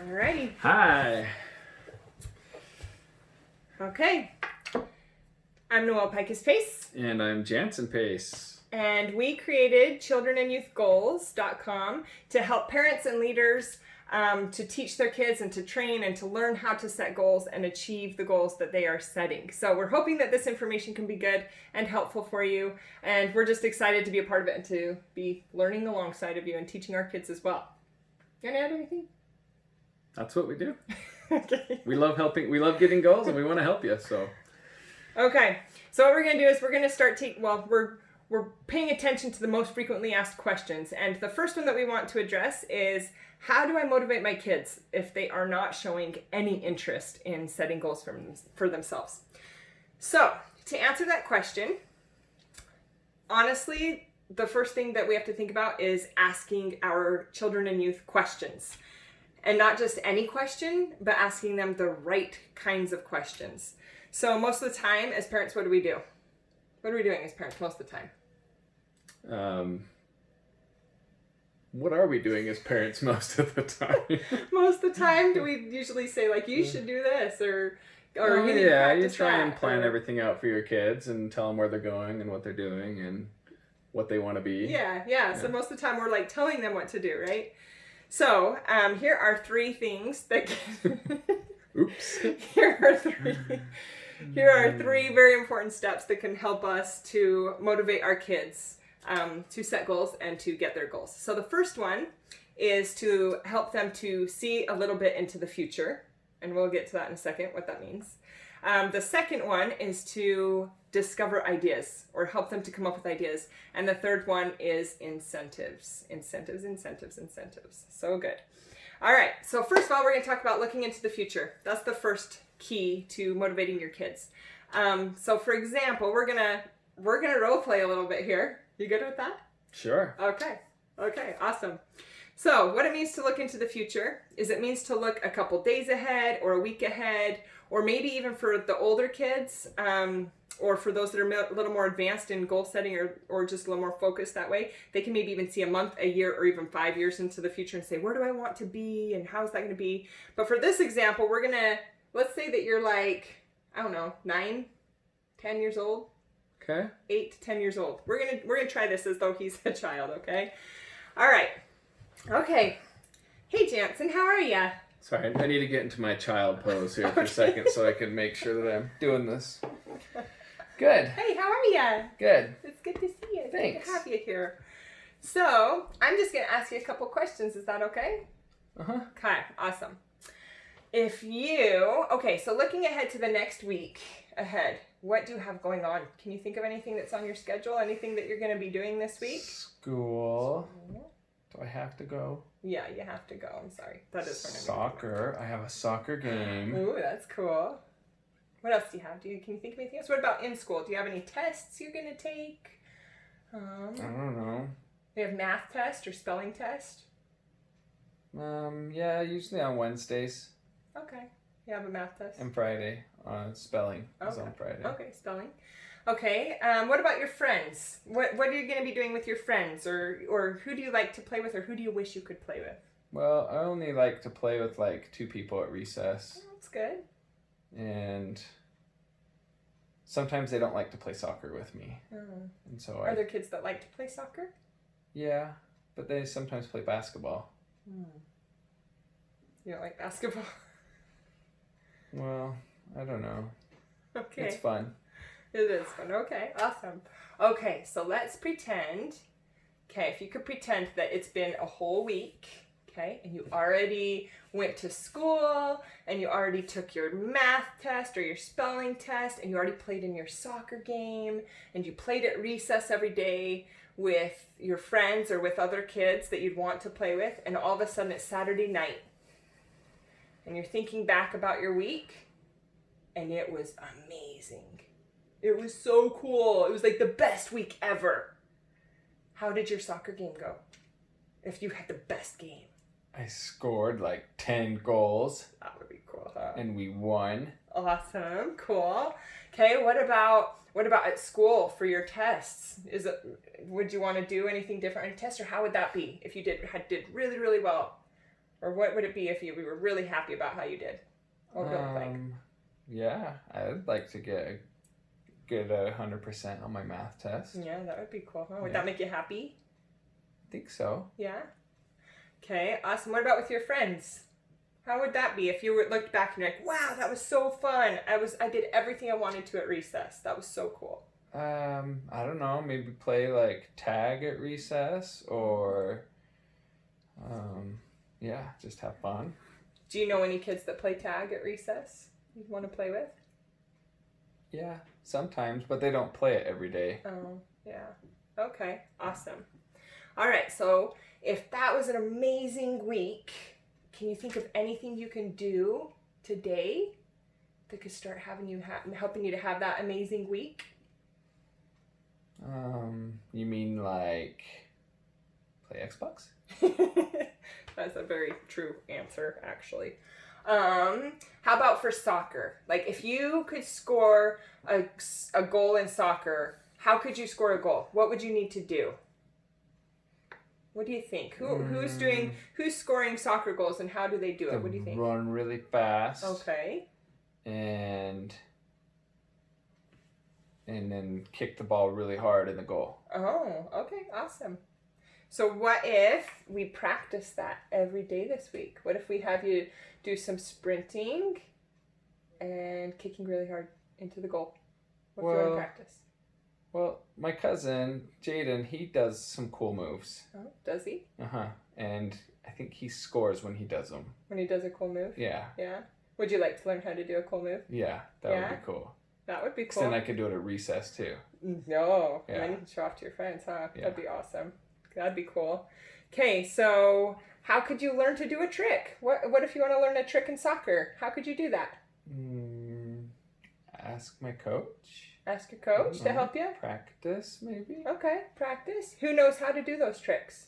Alrighty. Hi. Okay. I'm Noelle Picus-Pace. And I'm Jansen Pace. And we created childrenandyouthgoals.com to help parents and leaders to teach their kids and to train and to learn how to set goals and achieve the goals that they are setting. So we're hoping that this information can be good and helpful for you. And we're just excited to be a part of it and to be learning alongside of you and teaching our kids as well. You want to add anything? That's what we do. Okay. We love helping. We love getting goals, and we want to help you. So. Okay. So what we're going to do is we're going to start we're paying attention to the most frequently asked questions. And the first one that we want to address is, how do I motivate my kids if they are not showing any interest in setting goals for themselves? So to answer that question, honestly, the first thing that we have to think about is asking our children and youth questions. And not just any question, but asking them the right kinds of questions. So most of the time, as parents, what do we do? What are we doing as parents most of the time? What are we doing as parents most of the time? Most of the time, do we usually say, like, you should do this, or you need to practice you try and that, plan or... everything out for your kids and tell them where they're going and what they're doing and what they want to be. Yeah. So most of the time, we're, like, telling them what to do, right? So, here are three things that can... Oops. Here are three very important steps that can help us to motivate our kids to set goals and to get their goals. So the first one is to help them to see a little bit into the future. And we'll get to that in a second, what that means. The second one is to discover ideas or help them to come up with ideas. And the third one is incentives. Incentives. So good. All right. So first of all, we're going to talk about looking into the future. That's the first key to motivating your kids. So for example, we're gonna role play a little bit here. You good with that? Sure. Okay, awesome. So what it means to look into the future is it means to look a couple days ahead or a week ahead, or maybe even for the older kids, or for those that are a little more advanced in goal setting or just a little more focused that way, they can maybe even see a month, a year, or even 5 years into the future and say, where do I want to be and how is that going to be? But for this example, let's say that you're like, I don't know, 9, 10 years old. Okay. 8 to 10 years old. We're gonna try this as though he's a child, okay? All right. Okay. Hey, Jansen, how are ya? Sorry, I need to get into my child pose here for a second so I can make sure that I'm doing this. Good. Hey, how are ya? Good. It's good to see you. Thanks. Good to have you here. So, I'm just gonna ask you a couple questions. Is that okay? Uh-huh. Okay, awesome. So looking ahead to the next week ahead, what do you have going on? Can you think of anything that's on your schedule? Anything that you're going to be doing this week? School. Do I have to go? Yeah, you have to go. I'm sorry. That is soccer. I have a soccer game. Ooh, that's cool. What else do you have? Can you think of anything else? What about in school? Do you have any tests you're going to take? I don't know. Do you have math test or spelling test? Yeah, usually on Wednesdays. Okay. You have a math test? And Friday. Spelling is on Friday. Okay, spelling. Okay. What about your friends? What are you going to be doing with your friends? Or who do you like to play with, or who do you wish you could play with? Well, I only like to play with like 2 people at recess. Oh, that's good. And sometimes they don't like to play soccer with me. Oh. And so Are there kids that like to play soccer? Yeah, but they sometimes play basketball. You don't like basketball? Well, I don't know. Okay. It's fun. It is fun. Okay, awesome. Okay, so let's pretend. Okay, if you could pretend that it's been a whole week, okay, and you already went to school, and you already took your math test or your spelling test, and you already played in your soccer game, and you played at recess every day with your friends or with other kids that you'd want to play with, and all of a sudden it's Saturday night, and you're thinking back about your week, and it was amazing. It was so cool. It was like the best week ever. How did your soccer game go? If you had the best game. I scored like 10 goals. That would be cool, huh? And we won. Awesome. Cool. Okay, what about at school for your tests? Would you want to do anything different on your test, or how would that be if you did really, really well Or what would it be if we were really happy about how you did? What would it look like? Yeah, I'd like to get a 100% on my math test. Yeah, that would be cool. Would that make you happy? I think so. Yeah. Okay, awesome. What about with your friends? How would that be if you looked back and you're like, wow, that was so fun. I did everything I wanted to at recess. That was so cool. I don't know, maybe play like tag at recess or just have fun. Do you know any kids that play tag at recess you'd want to play with? Yeah, sometimes, but they don't play it every day. Oh, yeah. Okay, awesome. All right, so if that was an amazing week, can you think of anything you can do today that could start helping you to have that amazing week? You mean like play Xbox? That's a very true answer, actually. How about for soccer? Like, if you could score a goal in soccer, how could you score a goal? What would you need to do? What do you think? Who's scoring soccer goals and how do they do it? What do you think? Run really fast. Okay. And then kick the ball really hard in the goal. Oh, okay, awesome. So what if we practice that every day this week? What if we have you do some sprinting and kicking really hard into the goal? What if you want to practice? Well, my cousin, Jaden, he does some cool moves. Oh, does he? Uh-huh. And I think he scores when he does them. When he does a cool move? Yeah. Yeah? Would you like to learn how to do a cool move? Yeah, that would be cool. That would be cool. Then I could do it at recess too. No. Yeah. And then you can show off to your friends, huh? Yeah. That'd be awesome. That'd be cool. Okay, so how could you learn to do a trick? What if you want to learn a trick in soccer? How could you do that? Ask my coach. Ask your coach to help you? Practice, maybe. Okay, practice. Who knows how to do those tricks?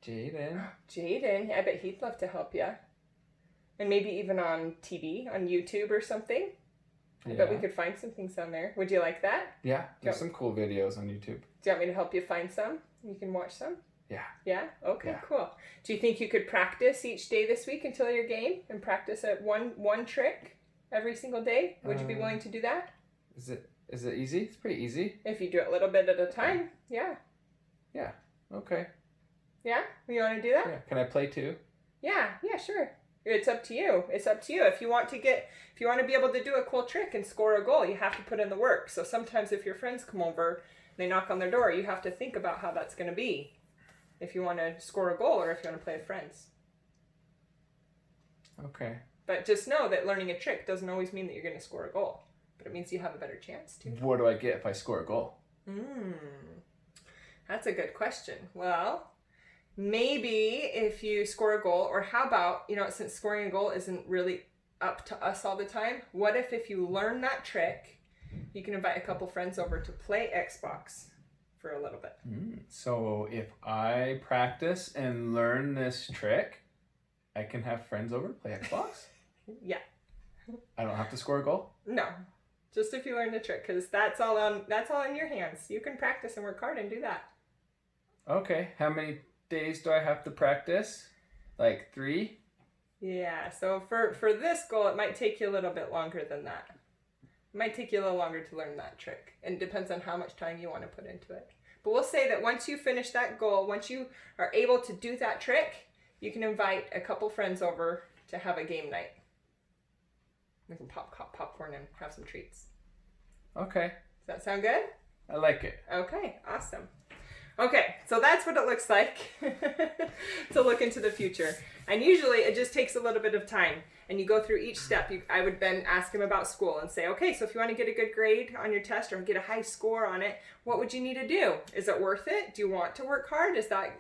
Jaden. Jaden. I bet he'd love to help you. And maybe even on TV, on YouTube or something. I bet we could find some things on there. Would you like that? Yeah, there's some cool videos on YouTube. Do you want me to help you find some? You can watch some? Yeah. Yeah? Okay, Yeah. cool. Do you think you could practice each day this week until your game and practice at one trick every single day? Would you be willing to do that? Is it easy? It's pretty easy. If you do it a little bit at a time, yeah. Yeah. Okay. Yeah? You want to do that? Yeah. Can I play too? Yeah, sure. It's up to you. It's up to you. If you want to be able to do a cool trick and score a goal, you have to put in the work. So sometimes if your friends come over, they knock on their door, you have to think about how that's going to be. If you want to score a goal or if you want to play with friends. Okay. But just know that learning a trick doesn't always mean that you're going to score a goal. But it means you have a better chance to. What do I get if I score a goal? That's a good question. Well, maybe if you score a goal, or how about, since scoring a goal isn't really up to us all the time, what if you learn that trick, you can invite a couple friends over to play Xbox for a little bit. So if I practice and learn this trick, I can have friends over to play Xbox? Yeah. I don't have to score a goal? No. Just if you learn the trick, because that's all in your hands. You can practice and work hard and do that. Okay. How many days do I have to practice? Like 3? Yeah. So for this goal, it might take you a little bit longer than that. It might take you a little longer to learn that trick. And it depends on how much time you want to put into it. But we'll say that once you finish that goal, once you are able to do that trick, you can invite a couple friends over to have a game night. We can pop popcorn and have some treats. Okay. Does that sound good? I like it. Okay, awesome. Okay, so that's what it looks like to look into the future. And usually it just takes a little bit of time. And you go through each step. I would then ask him about school and say, okay, so if you want to get a good grade on your test or get a high score on it, what would you need to do? Is it worth it? Do you want to work hard? Is that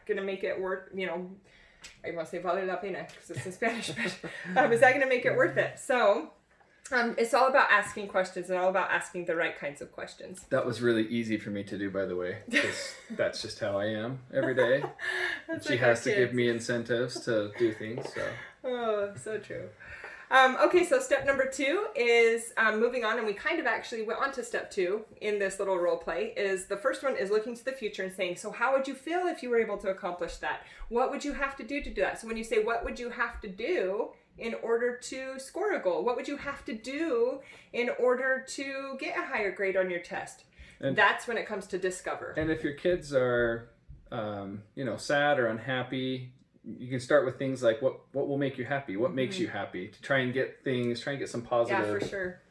going to make it worth, I want to say vale la pena because it's in Spanish, but is that going to make it worth it? So it's all about asking questions and all about asking the right kinds of questions. That was really easy for me to do, by the way, because that's just how I am every day. She has to give me incentives to do things. So. Oh, so true. Okay, so step number 2 is moving on, and we kind of actually went on to step 2 in this little role play. Is the first one is looking to the future and saying, so how would you feel if you were able to accomplish that? What would you have to do that? So when you say, what would you have to do in order to score a goal? What would you have to do in order to get a higher grade on your test? And that's when it comes to discover. And if your kids are, sad or unhappy, you can start with things like what will make you happy? What makes you happy? To try and get some positive. Yeah, for sure.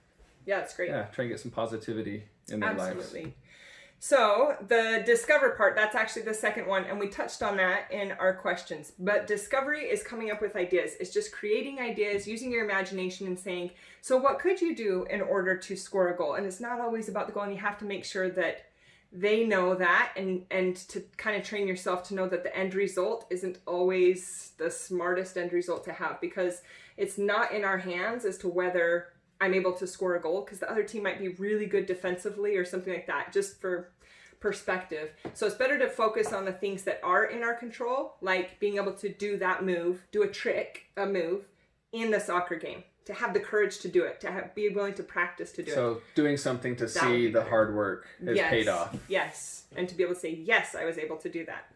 Yeah, it's great. Yeah, try and get some positivity in their lives. Absolutely. So the discover part, that's actually the second one, and we touched on that in our questions. But discovery is coming up with ideas. It's just creating ideas, using your imagination and saying, so what could you do in order to score a goal? And it's not always about the goal, and you have to make sure that they know that, and to kind of train yourself to know that the end result isn't always the smartest end result to have, because it's not in our hands as to whether I'm able to score a goal, because the other team might be really good defensively or something like that, just for perspective. So it's better to focus on the things that are in our control, like being able to do that move, do a move in the soccer game, to have the courage to do it, to be willing to practice to do it. So doing something to see the hard work has paid off. Yes, and to be able to say, yes, I was able to do that.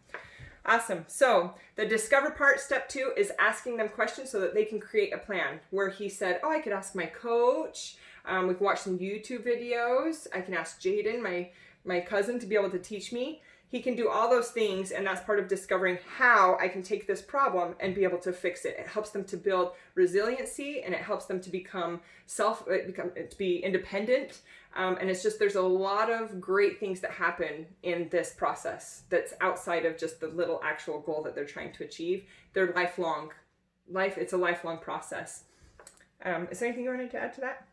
Awesome. So the discover part, step 2, is asking them questions so that they can create a plan, where he said, I could ask my coach. We can watch some YouTube videos. I can ask Jaden, my cousin, to be able to teach me. He can do all those things, and that's part of discovering how I can take this problem and be able to fix it. It helps them to build resiliency, and it helps them to to be independent. And it's just, there's a lot of great things that happen in this process that's outside of just the little actual goal that they're trying to achieve. They're it's a lifelong process. Is there anything you wanted to add to that?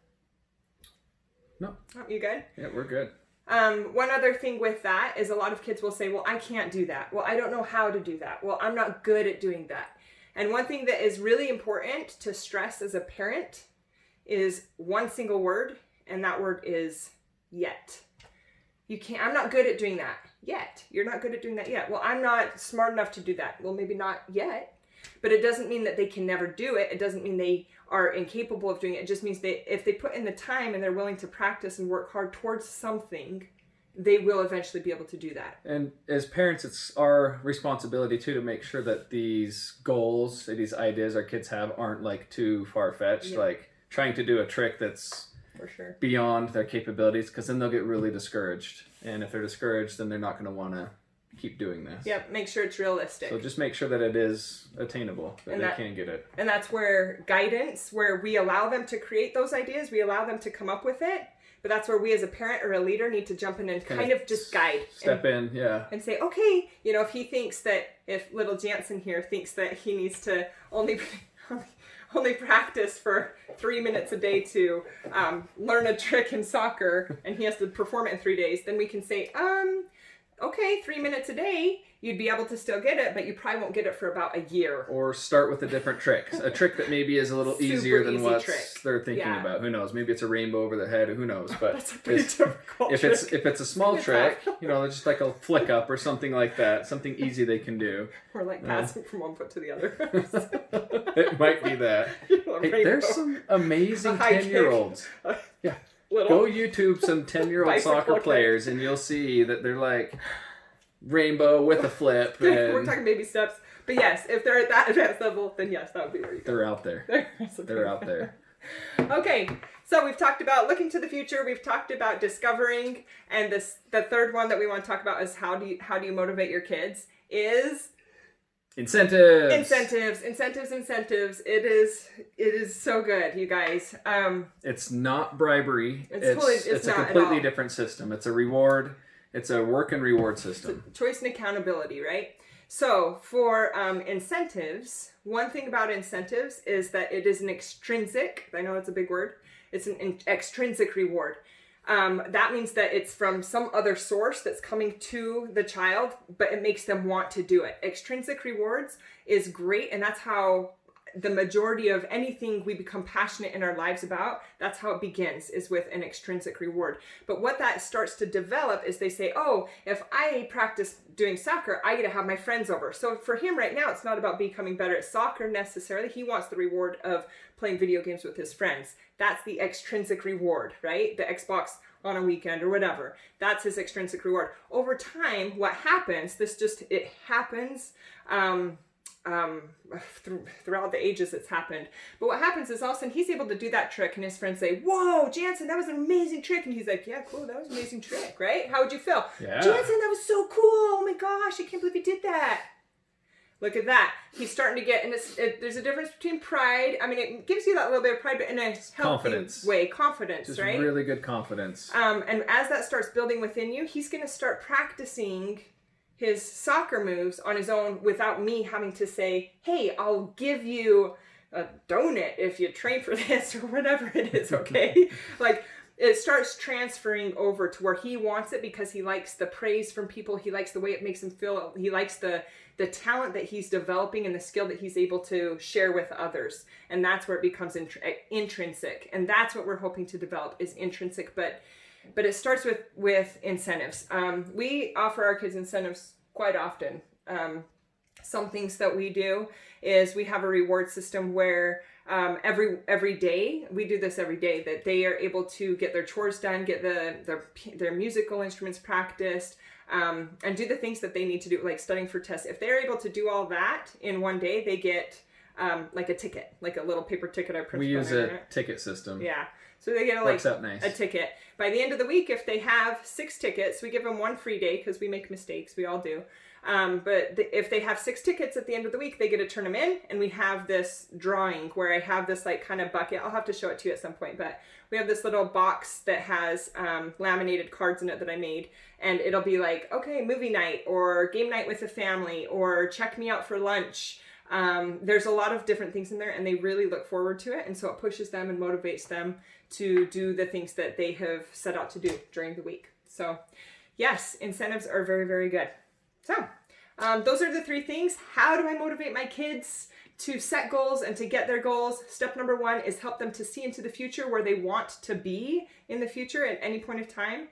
No. Oh, you good? Yeah, we're good. One other thing with that is a lot of kids will say, well, I can't do that. Well, I don't know how to do that. Well, I'm not good at doing that. And one thing that is really important to stress as a parent is one single word, and that word is yet. I'm not good at doing that yet. You're not good at doing that yet. Well, I'm not smart enough to do that. Well, maybe not yet, but it doesn't mean that they can never do it. It doesn't mean they are incapable of doing it. It just means that if they put in the time and they're willing to practice and work hard towards something, they will eventually be able to do that. And as parents, it's our responsibility too to make sure that these goals, these ideas our kids have aren't like too far-fetched, like trying to do a trick that's for sure beyond their capabilities, because then they'll get really discouraged. And if they're discouraged, then they're not going to want to keep doing this. Yep, make sure it's realistic. So just make sure that it is attainable, that they can get it. And that's where guidance, where we allow them to create those ideas, we allow them to come up with it, but that's where we as a parent or a leader need to jump in and kind of just guide. Step in, yeah. And say, okay, if he thinks that, if little Jansen here thinks that he needs to only practice for 3 minutes a day to learn a trick in soccer, and he has to perform it in 3 days, then we can say, okay, 3 minutes a day, you'd be able to still get it, but you probably won't get it for about a year. Or start with a different trick. A trick that maybe is a little easier than what they're thinking about. Who knows? Maybe it's a rainbow over the head. Who knows? But that's a pretty difficult if it's a small trick, just like a flick up or something like that, something easy they can do. Or like passing from one foot to the other. It might be that. Hey, there's some amazing 10-year-olds. Yeah. Go YouTube some 10-year-old soccer players, and you'll see that they're like rainbow with a flip. We're talking baby steps. But yes, if they're at that advanced level, then yes, that would be where you go. They're out there. They're out there. Okay, so we've talked about looking to the future. We've talked about discovering, and the third one that we want to talk about is how do you motivate your kids is incentives. It is so good, you guys. It's not bribery. It's a completely different system. It's a reward. It's a work and reward system. It's choice and accountability, right? So for incentives, one thing about incentives is that it is an extrinsic. I know that's a big word. It's an extrinsic reward. That means that it's from some other source that's coming to the child, but it makes them want to do it. Extrinsic rewards is great, and that's how the majority of anything we become passionate in our lives about, that's how it begins, is with an extrinsic reward. But what that starts to develop is they say, oh, if I practice doing soccer, I get to have my friends over. So for him right now, it's not about becoming better at soccer necessarily. He wants the reward of playing video games with his friends. That's the extrinsic reward, right? The Xbox on a weekend or whatever. That's his extrinsic reward. Over time, what happens, it happens, throughout the ages it's happened. But what happens is all of a sudden he's able to do that trick and his friends say, whoa, Jansen, that was an amazing trick. And he's like, yeah, cool, that was an amazing trick, right? How would you feel? Yeah. Jansen, that was so cool. Oh my gosh, I can't believe he did that. Look at that. He's starting to get, and there's a difference between pride. I mean, it gives you that little bit of pride, but in a healthy way. Confidence, just right? Really good confidence. And as that starts building within you, he's going to start practicing his soccer moves on his own without me having to say, hey, I'll give you a donut if you train for this or whatever it is, okay? Like, it starts transferring over to where he wants it because he likes the praise from people. He likes the way it makes him feel. He likes the talent that he's developing and the skill that he's able to share with others. And that's where it becomes intrinsic. And that's what we're hoping to develop, is intrinsic. But it starts with incentives. We offer our kids incentives quite often. Some things that we do is we have a reward system where every day, we do this every day, that they are able to get their chores done, get their musical instruments practiced, and do the things that they need to do, like studying for tests. If they're able to do all that in one day, they get like a ticket, like a little paper ticket I print. We use a ticket system. Yeah. So they get Works out nice. A ticket. By the end of the week, if they have 6 tickets, we give them 1 free day because we make mistakes. We all do. But if they have 6 tickets at the end of the week, they get to turn them in, and we have this drawing where I have this like kind of bucket. I'll have to show it to you at some point, but we have this little box that has laminated cards in it that I made, and it'll be like, okay, movie night or game night with the family or check me out for lunch. There's a lot of different things in there, and they really look forward to it, and so it pushes them and motivates them to do the things that they have set out to do during the week. So yes, incentives are very, very good. So those are the 3 things. How do I motivate my kids to set goals and to get their goals? Step number 1 is help them to see into the future where they want to be in the future at any point of time.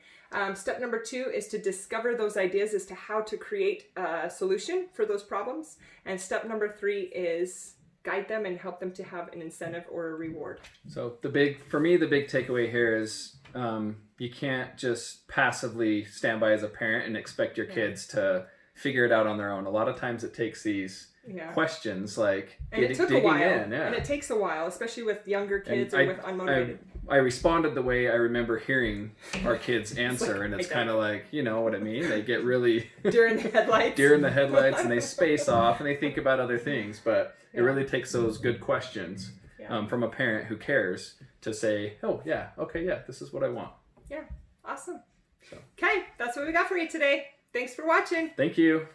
Step number 2 is to discover those ideas as to how to create a solution for those problems. And step number 3 is guide them and help them to have an incentive or a reward. So the big takeaway here is you can't just passively stand by as a parent and expect your kids to figure it out on their own. A lot of times it takes these questions like it took a while. And it takes a while, especially with younger kids or with unmotivated. I responded the way I remember hearing our kids answer, and it's kind of like, you know what I mean? They get really... Deer in the headlights. And they space off, and they think about other things, but it really takes those good questions from a parent who cares to say, oh, yeah, okay, yeah, this is what I want. Yeah, awesome. Okay, that's what we got for you today. Thanks for watching. Thank you.